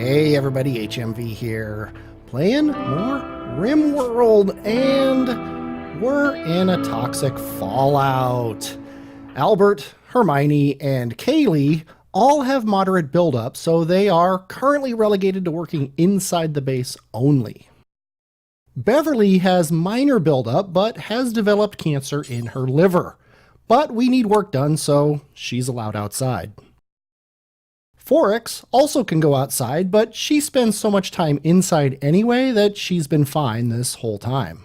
Hey everybody, HMV here, playing more Rimworld, and we're in a toxic fallout. Albert, Hermione, and Kaylee all have moderate buildup, so they are currently relegated to working inside the base only. Beverly has minor buildup, but has developed cancer in her liver. But we need work done, so she's allowed outside. Forrix also can go outside, but she spends so much time inside anyway that she's been fine this whole time.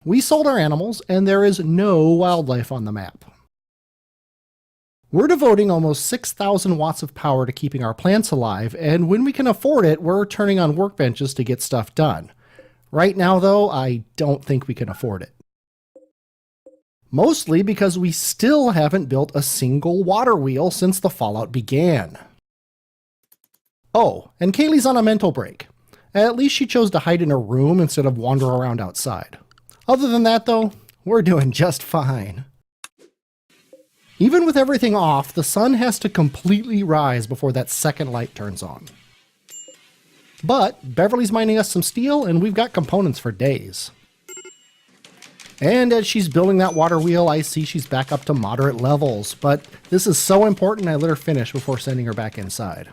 We sold our animals, and there is no wildlife on the map. We're devoting almost 6,000 watts of power to keeping our plants alive, and when we can afford it, we're turning on workbenches to get stuff done. Right now, though, I don't think we can afford it. Mostly because we still haven't built a single water wheel since the fallout began. Oh, and Kaylee's on a mental break. At least she chose to hide in her room instead of wander around outside. Other than that, though, we're doing just fine. Even with everything off, the sun has to completely rise before that second light turns on. But Beverly's mining us some steel, and we've got components for days. And as she's building that water wheel, I see she's back up to moderate levels, but this is so important I let her finish before sending her back inside.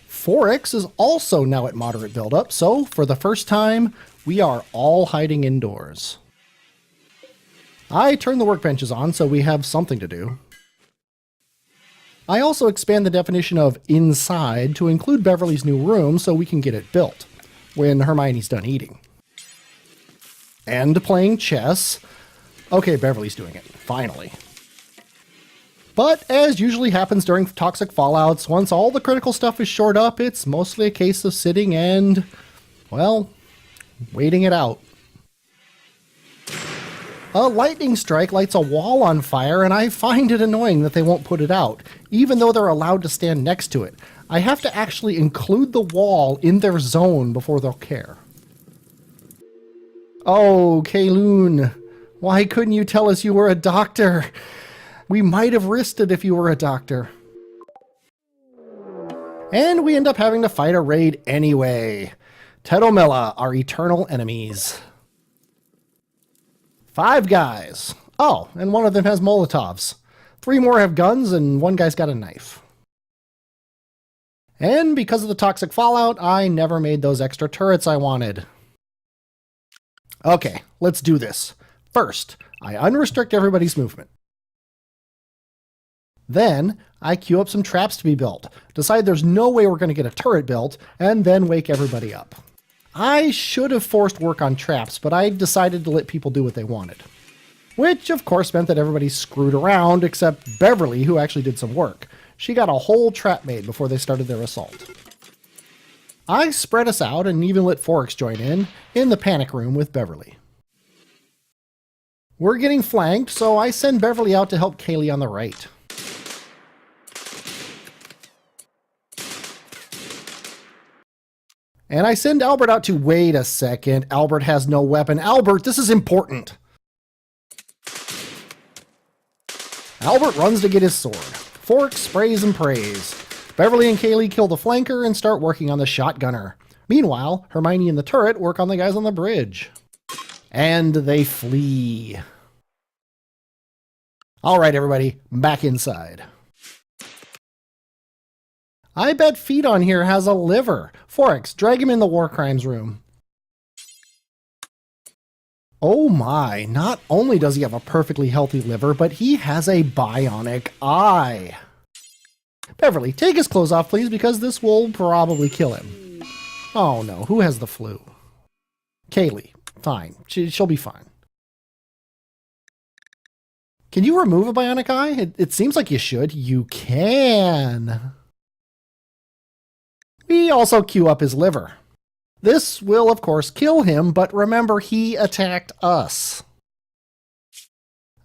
Forrix is also now at moderate buildup, so for the first time, we are all hiding indoors. I turn the workbenches on so we have something to do. I also expand the definition of inside to include Beverly's new room so we can get it built when Hermione's done eating. And playing chess. Okay, Beverly's doing it, finally. But as usually happens during toxic fallouts, once all the critical stuff is shored up, it's mostly a case of sitting and, well, waiting it out. A lightning strike lights a wall on fire, and I find it annoying that they won't put it out, even though they're allowed to stand next to it. I have to actually include the wall in their zone before they'll care. Oh, Kayloon, why couldn't you tell us you were a doctor? We might have risked it if you were a doctor. And we end up having to fight a raid anyway. Tedomilla, our eternal enemies. 5 guys. Oh, and one of them has Molotovs. 3 more have guns, and 1 guy's got a knife. And because of the toxic fallout, I never made those extra turrets I wanted. Okay, let's do this. First, I unrestrict everybody's movement. Then, I queue up some traps to be built, decide there's no way we're going to get a turret built, and then wake everybody up. I should have forced work on traps, but I decided to let people do what they wanted. Which, of course, meant that everybody screwed around, except Beverly, who actually did some work. She got a whole trap made before they started their assault. I spread us out and even let Forrix join in the panic room with Beverly. We're getting flanked, so I send Beverly out to help Kaylee on the right. And I send Albert out to, wait a second, Albert has no weapon. Albert, this is important. Albert runs to get his sword. Forrix sprays and prays. Beverly and Kaylee kill the flanker and start working on the shotgunner. Meanwhile, Hermione and the turret work on the guys on the bridge. And they flee. All right, everybody, back inside. I bet Feet on here has a liver. Forrix, drag him in the war crimes room. Oh my, not only does he have a perfectly healthy liver, but he has a bionic eye. Beverly, take his clothes off, please, because this will probably kill him. Oh no, who has the flu? Kaylee. Fine. She'll be fine. Can you remove a bionic eye? It seems like you should. You can. We also queue up his liver. This will, of course, kill him, but remember, he attacked us.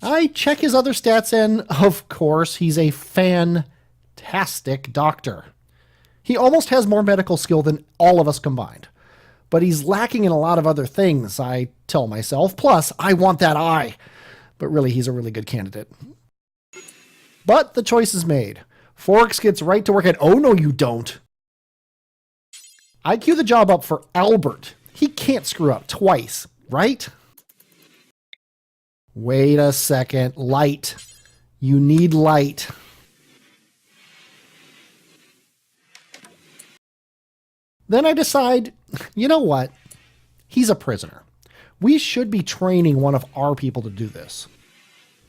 I check his other stats, and of course, he's a fantastic doctor. He almost has more medical skill than all of us combined. But he's lacking in a lot of other things, I tell myself. Plus, I want that eye. But really, he's a really good candidate. But the choice is made. Forrix gets right to work at, oh no you don't. I queue the job up for Albert. He can't screw up twice, right? Wait a second, light. You need light. Then I decide, you know what? He's a prisoner. We should be training one of our people to do this.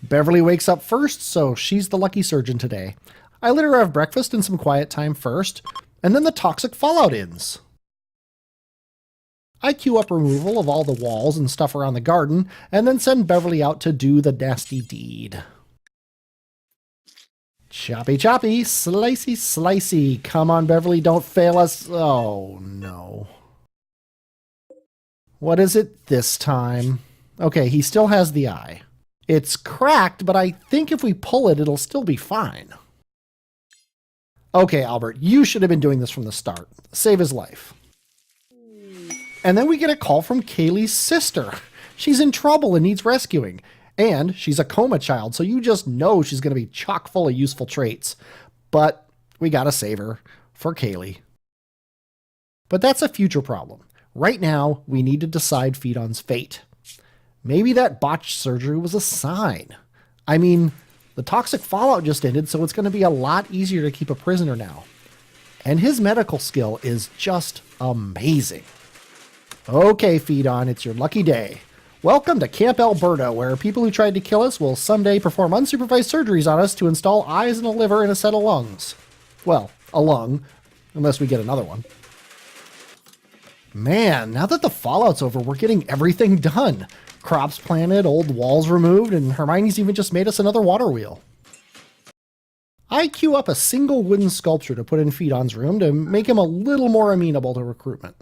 Beverly wakes up first, so she's the lucky surgeon today. I let her have breakfast and some quiet time first, and then the toxic fallout ends. I queue up removal of all the walls and stuff around the garden, and then send Beverly out to do the nasty deed. Choppy choppy, slicey slicey. Come on, Beverly, don't fail us. Oh, no. What is it this time? Okay, he still has the eye. It's cracked, but I think if we pull it, it'll still be fine. Okay, Albert, you should have been doing this from the start. Save his life. And then we get a call from Kaylee's sister. She's in trouble and needs rescuing. And she's a coma child, so you just know she's going to be chock full of useful traits. But we gotta save her for Kaylee. But that's a future problem. Right now, we need to decide Phaedon's fate. Maybe that botched surgery was a sign. I mean, the toxic fallout just ended, so it's going to be a lot easier to keep a prisoner now. And his medical skill is just amazing. Okay, Phaedon, it's your lucky day. Welcome to Camp Alberta, where people who tried to kill us will someday perform unsupervised surgeries on us to install eyes and a liver and a set of lungs. Well, a lung, unless we get another one. Man, now that the fallout's over, we're getting everything done. Crops planted, old walls removed, and Hermione's even just made us another water wheel. I queue up a single wooden sculpture to put in Phaedon's room to make him a little more amenable to recruitment.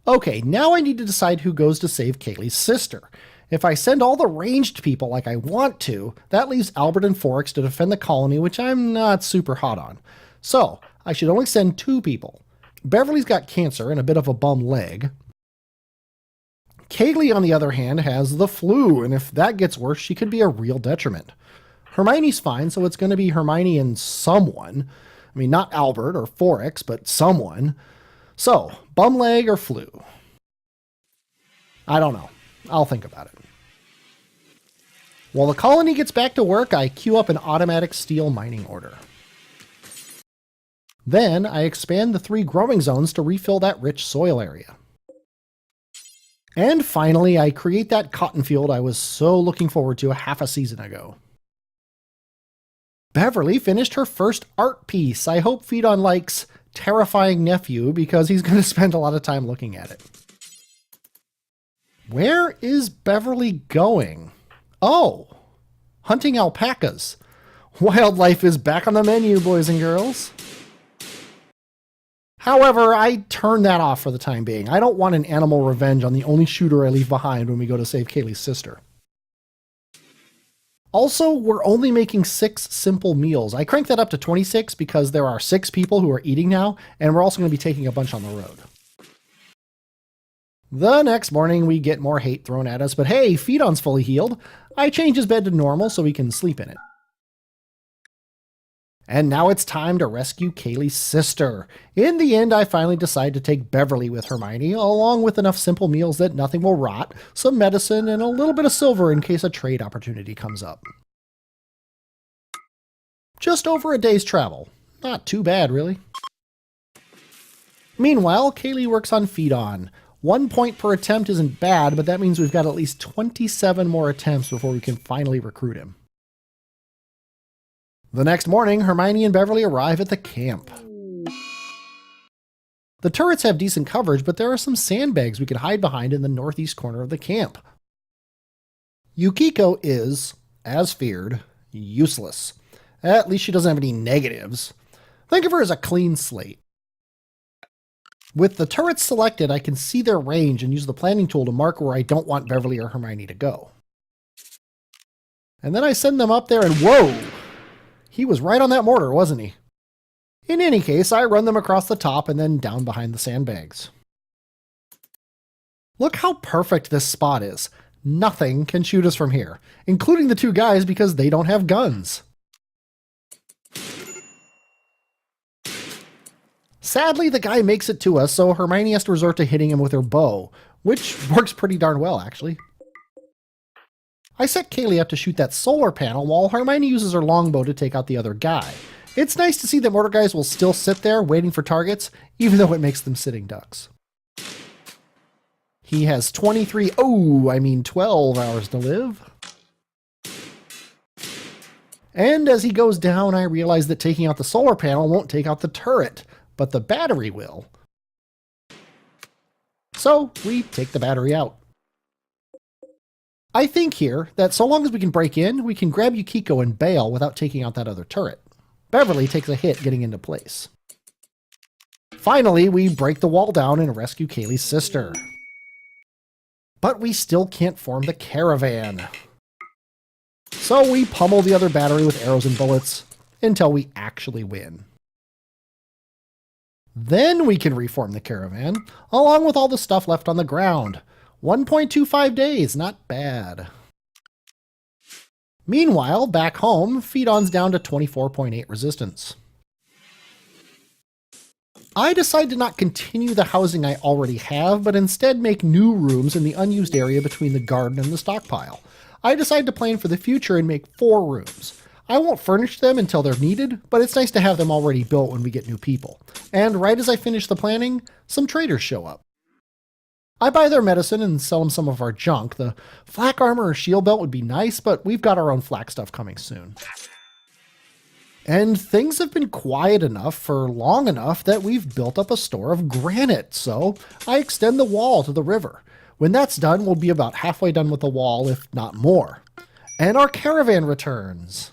Okay, now I need to decide who goes to save Kaylee's sister. If I send all the ranged people like I want to, that leaves Albert and Forrix to defend the colony, which I'm not super hot on. So, I should only send 2 people. Beverly's got cancer and a bit of a bum leg. Kaylee, on the other hand, has the flu, and if that gets worse, she could be a real detriment. Hermione's fine, so it's going to be Hermione and someone. I mean, not Albert or Forrix, but someone. So, bum leg or flu? I don't know. I'll think about it. While the colony gets back to work, I queue up an automatic steel mining order. Then, I expand the 3 growing zones to refill that rich soil area. And finally, I create that cotton field I was so looking forward to a half a season ago. Beverly finished her first art piece. I hope Phaedon likes Terrifying Nephew because he's going to spend a lot of time looking at it. Where is Beverly going? Oh, hunting alpacas. Wildlife is back on the menu, boys and girls. However, I turn that off for the time being. I don't want an animal revenge on the only shooter I leave behind when we go to save Kaylee's sister. Also, we're only making 6 simple meals. I cranked that up to 26 because there are 6 people who are eating now, and we're also going to be taking a bunch on the road. The next morning, we get more hate thrown at us, but hey, Phaedon's fully healed. I change his bed to normal so he can sleep in it. And now it's time to rescue Kaylee's sister. In the end, I finally decide to take Beverly with Hermione, along with enough simple meals that nothing will rot, some medicine, and a little bit of silver in case a trade opportunity comes up. Just over a day's travel. Not too bad, really. Meanwhile, Kaylee works on Phaedon. 1 point per attempt isn't bad, but that means we've got at least 27 more attempts before we can finally recruit him. The next morning, Hermione and Beverly arrive at the camp. The turrets have decent coverage, but there are some sandbags we could hide behind in the northeast corner of the camp. Yukiko is, as feared, useless. At least she doesn't have any negatives. Think of her as a clean slate. With the turrets selected, I can see their range and use the planning tool to mark where I don't want Beverly or Hermione to go. And then I send them up there and whoa! He was right on that mortar, wasn't he? In any case, I run them across the top and then down behind the sandbags. Look how perfect this spot is. Nothing can shoot us from here, including the 2 guys because they don't have guns. Sadly, the guy makes it to us, so Hermione has to resort to hitting him with her bow, which works pretty darn well, actually. I set Kaylee up to shoot that solar panel while Hermione uses her longbow to take out the other guy. It's nice to see that mortar guys will still sit there waiting for targets, even though it makes them sitting ducks. He has 12 hours to live. And as he goes down, I realize that taking out the solar panel won't take out the turret, but the battery will. So we take the battery out. I think here that so long as we can break in, we can grab Yukiko and bail without taking out that other turret. Beverly takes a hit getting into place. Finally, we break the wall down and rescue Kaylee's sister. But we still can't form the caravan. So we pummel the other battery with arrows and bullets until we actually win. Then we can reform the caravan, along with all the stuff left on the ground. 1.25 days, not bad. Meanwhile, back home, Phaedon's down to 24.8 resistance. I decide to not continue the housing I already have, but instead make new rooms in the unused area between the garden and the stockpile. I decide to plan for the future and make 4 rooms. I won't furnish them until they're needed, but it's nice to have them already built when we get new people. And right as I finish the planning, some traders show up. I buy their medicine and sell them some of our junk. The flak armor or shield belt would be nice, but we've got our own flak stuff coming soon. And things have been quiet enough for long enough that we've built up a store of granite, so I extend the wall to the river. When that's done, we'll be about halfway done with the wall, if not more. And our caravan returns.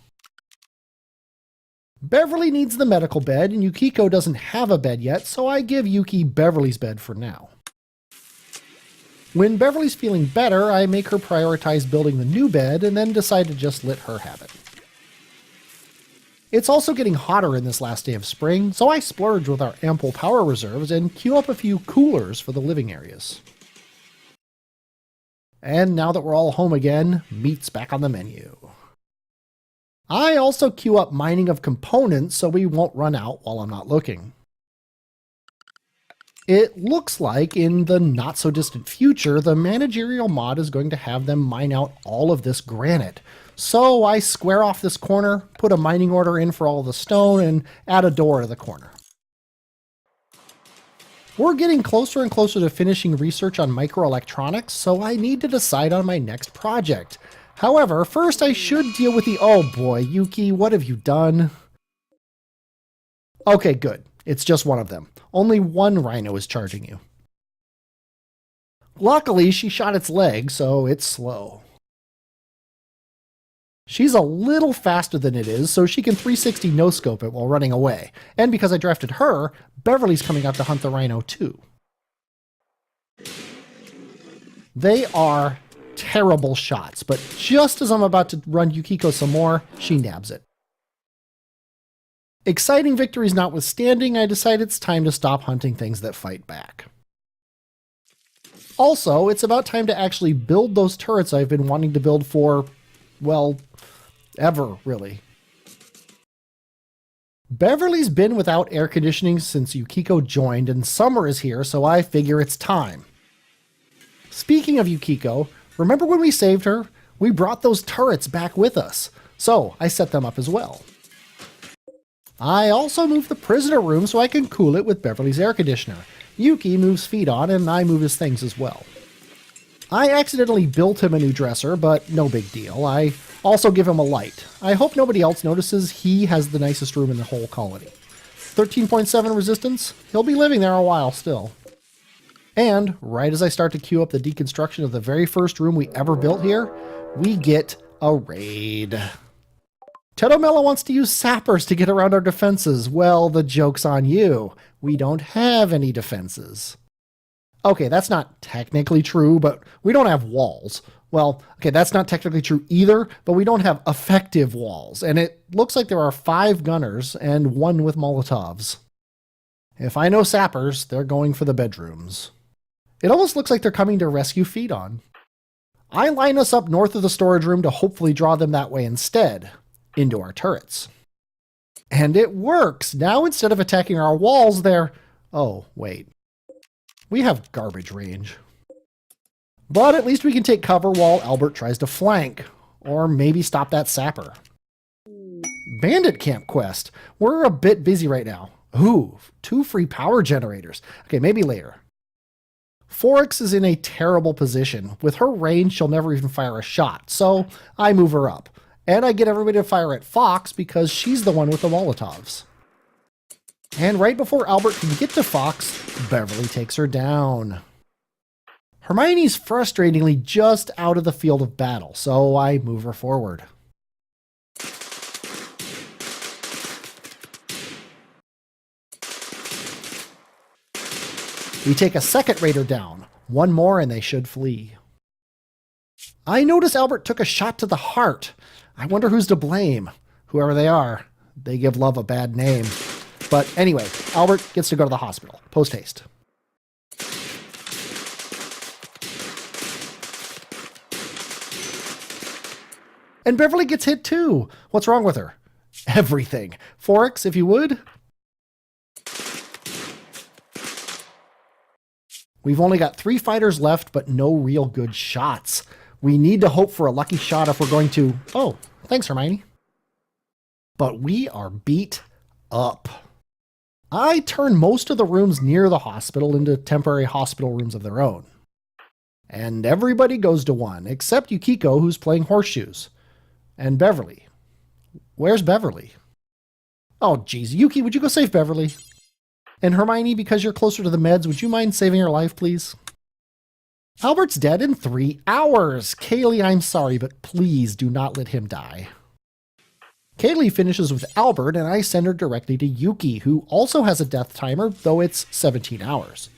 Beverly needs the medical bed, and Yukiko doesn't have a bed yet, so I give Yuki Beverly's bed for now. When Beverly's feeling better, I make her prioritize building the new bed and then decide to just let her have it. It's also getting hotter in this last day of spring, so I splurge with our ample power reserves and queue up a few coolers for the living areas. And now that we're all home again, meat's back on the menu. I also queue up mining of components so we won't run out while I'm not looking. It looks like in the not-so-distant future, the managerial mod is going to have them mine out all of this granite. So I square off this corner, put a mining order in for all the stone, and add a door to the corner. We're getting closer and closer to finishing research on microelectronics, so I need to decide on my next project. However, first I should deal with the— oh boy, Yuki, what have you done? Okay, good. It's just one of them. Only one rhino is charging you. Luckily, she shot its leg, so it's slow. She's a little faster than it is, so she can 360 no-scope it while running away. And because I drafted her, Beverly's coming out to hunt the rhino too. They are terrible shots, but just as I'm about to run Yukiko some more, she nabs it. Exciting victories notwithstanding, I decide it's time to stop hunting things that fight back. Also, it's about time to actually build those turrets I've been wanting to build for, well, ever, really. Beverly's been without air conditioning since Yukiko joined, and summer is here, so I figure it's time. Speaking of Yukiko, remember when we saved her? We brought those turrets back with us, so I set them up as well. I also moved the prisoner room so I can cool it with Beverly's air conditioner. Yuki moves Phaedon, and I move his things as well. I accidentally built him a new dresser, but no big deal. I also give him a light. I hope nobody else notices he has the nicest room in the whole colony. 13.7 resistance? He'll be living there a while still. And right as I start to queue up the deconstruction of the very first room we ever built here, we get a raid. Tedomela wants to use sappers to get around our defenses. Well, the joke's on you. We don't have any defenses. Okay, that's not technically true, but we don't have walls. Well, okay, that's not technically true either, but we don't have effective walls. And it looks like there are 5 gunners and 1 with Molotovs. If I know sappers, they're going for the bedrooms. It almost looks like they're coming to rescue Phaedon. I line us up north of the storage room to hopefully draw them that way instead, into our turrets. And it works! Now instead of attacking our walls, they're... Oh, wait. We have garbage range. But at least we can take cover while Albert tries to flank. Or maybe stop that sapper. Bandit camp quest. We're a bit busy right now. Ooh, 2 free power generators. Okay, maybe later. Forrix is in a terrible position. With her range, she'll never even fire a shot, so I move her up. And I get everybody to fire at Fox because she's the one with the Molotovs. And right before Albert can get to Fox, Beverly takes her down. Hermione's frustratingly just out of the field of battle, so I move her forward. We take a second raider down. 1 more and they should flee. I notice Albert took a shot to the heart. I wonder who's to blame. Whoever they are, they give love a bad name. But anyway, Albert gets to go to the hospital. Post haste. And Beverly gets hit too. What's wrong with her? Everything. Forrix, if you would. We've only got 3 fighters left, but no real good shots. We need to hope for a lucky shot if we're going to... Oh, thanks, Hermione. But we are beat up. I turn most of the rooms near the hospital into temporary hospital rooms of their own. And everybody goes to one, except Yukiko, who's playing horseshoes. And Beverly. Where's Beverly? Oh, geez. Yuki, would you go save Beverly? And Hermione, because you're closer to the meds, would you mind saving her life, please? Albert's dead in 3 hours. Kaylee, I'm sorry, but please do not let him die. Kaylee finishes with Albert, and I send her directly to Yuki, who also has a death timer, though it's 17 hours.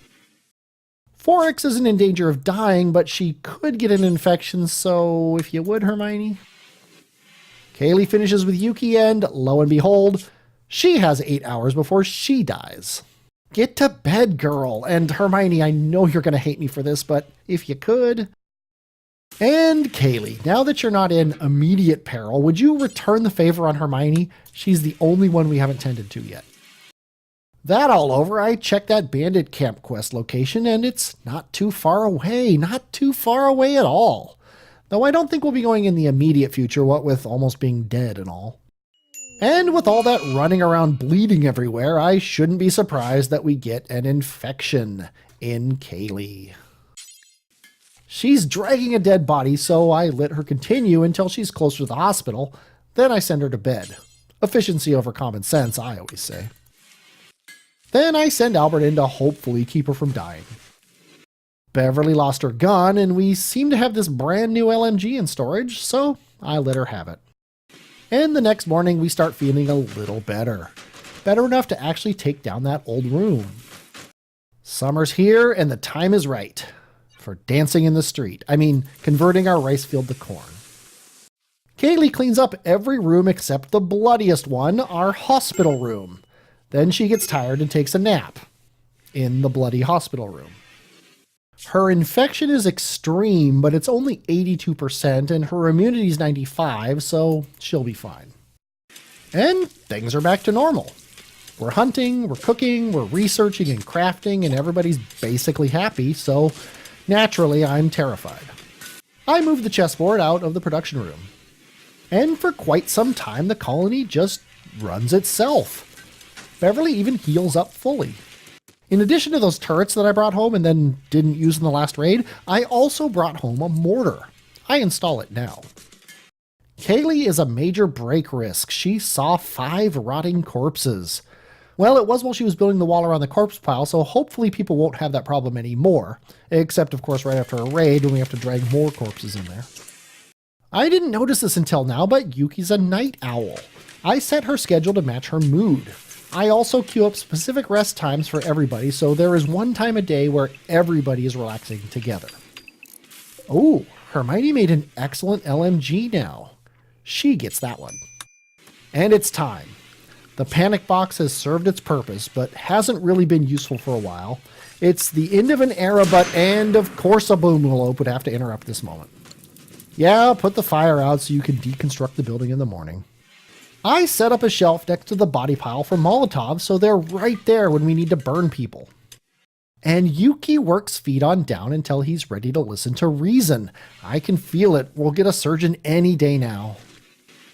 Forrix isn't in danger of dying, but she could get an infection, so if you would, Hermione. Kaylee finishes with Yuki, and lo and behold, she has 8 hours before she dies. Get to bed, girl. And Hermione, I know you're going to hate me for this, but if you could. And Kaylee, now that you're not in immediate peril, would you return the favor on Hermione? She's the only one we haven't tended to yet. That all over, I check that bandit camp quest location, and it's not too far away. Not too far away at all. Though I don't think we'll be going in the immediate future, what with almost being dead and all. And with all that running around bleeding everywhere, I shouldn't be surprised that we get an infection in Kaylee. She's dragging a dead body, so I let her continue until she's closer to the hospital. Then I send her to bed. Efficiency over common sense, I always say. Then I send Albert in to hopefully keep her from dying. Beverly lost her gun, and we seem to have this brand new LMG in storage, so I let her have it. And the next morning, we start feeling a little better. Better enough to actually take down that old room. Summer's here, and the time is right for dancing in the street. I mean, converting our rice field to corn. Kaylee cleans up every room except the bloodiest one, our hospital room. Then she gets tired and takes a nap in the bloody hospital room. Her infection is extreme, but it's only 82%, and her immunity is 95, so she'll be fine. And things are back to normal. We're hunting, we're cooking, we're researching and crafting, and everybody's basically happy, so naturally I'm terrified. I move the chessboard out of the production room. And for quite some time, the colony just runs itself. Beverly even heals up fully. In addition to those turrets that I brought home and then didn't use in the last raid, I also brought home a mortar. I install it now. Kaylee is a major break risk. She saw 5 rotting corpses. Well, it was while she was building the wall around the corpse pile, so hopefully people won't have that problem anymore. Except, of course, right after a raid when we have to drag more corpses in there. I didn't notice this until now, but Yuki's a night owl. I set her schedule to match her mood. I also queue up specific rest times for everybody, so there is one time a day where everybody is relaxing together. Oh, Hermione made an excellent LMG now. She gets that one. And it's time. The panic box has served its purpose, but hasn't really been useful for a while. It's the end of an era, and of course a boomlope would have to interrupt this moment. Yeah, put the fire out so you can deconstruct the building in the morning. I set up a shelf next to the body pile for Molotovs so they're right there when we need to burn people. And Yuki works feet on down until he's ready to listen to reason. I can feel it. We'll get a surgeon any day now.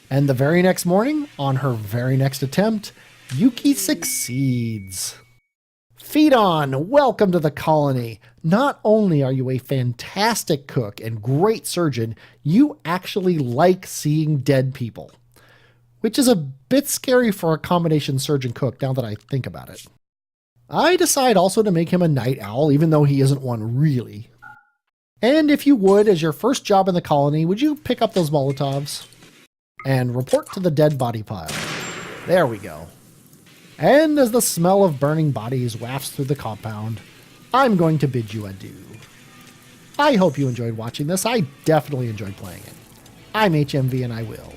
And the very next morning, on her very next attempt, Yuki succeeds. Feed on, welcome to the colony. Not only are you a fantastic cook and great surgeon, you actually like seeing dead people. Which is a bit scary for a combination surgeon cook now that I think about it. I decide also to make him a night owl, even though he isn't one really. And if you would, as your first job in the colony, would you pick up those Molotovs? And report to the dead body pile. There we go. And as the smell of burning bodies wafts through the compound, I'm going to bid you adieu. I hope you enjoyed watching this. I definitely enjoyed playing it. I'm HMV and I will,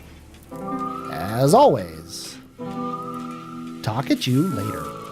as always, talk at you later.